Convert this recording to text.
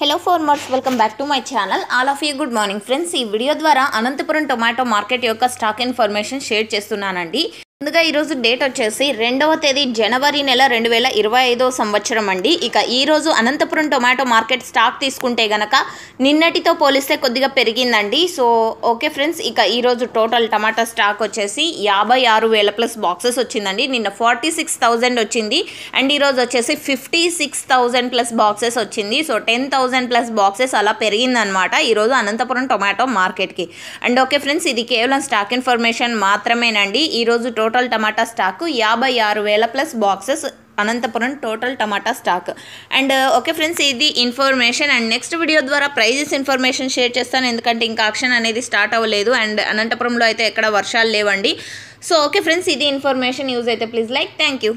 Hello farmers, welcome back to my channel. All of you good morning friends. ఈ video ద్వారా Anantapuram tomato market యొక్క stock information share చేస్తున్నానండి. ముందుగా ఈ రోజు డేట్ వచ్చేసి 2వ తేదీ జనవరి నెల 2025 సంవత్సరం అండి. ఇక ఈ రోజు అనంతపురం టొమాటో మార్కెట్ స్టాక్ తీసుకుంటే గనక నిన్నటితో పోలిస్తే కొద్దిగా పెరిగిందండి. సో ఓకే ఫ్రెండ్స్, ఇక ఈ రోజు టోటల్ టమాటా స్టాక్ వచ్చేసి 56,000 ప్లస్ బాక్సెస్ వచ్చిందండి. నిన్న 46,000 వచ్చింది అండ్ ఈ రోజు వచ్చేసి 56,000 ప్లస్ బాక్సెస్ వచ్చింది. సో 10,000 ప్లస్ బాక్సెస్ అలా పెరిగిందనమాట ఈరోజు అనంతపురం టొమాటో మార్కెట్కి. అండ్ ఓకే ఫ్రెండ్స్, ఇది కేవలం స్టాక్ ఇన్ఫర్మేషన్ మాత్రమేనండి. ఈరోజు total tomato stock 56,000 plus boxes Anantapur total tomato stock. And okay friends, ఇది ఇన్ఫర్మేషన్. అండ్ నెక్స్ట్ వీడియో ద్వారా ప్రైజెస్ ఇన్ఫర్మేషన్ షేర్ చేస్తాను, ఎందుకంటే ఇంకా ఆక్షన్ అనేది స్టార్ట్ అవ్వలేదు అండ్ అనంతపురంలో అయితే ఎక్కడ వర్షాలు లేవండి. సో ఓకే ఫ్రెండ్స్, ఇది ఇన్ఫర్మేషన్ యూజ్ అయితే ప్లీజ్ లైక్. Thank you.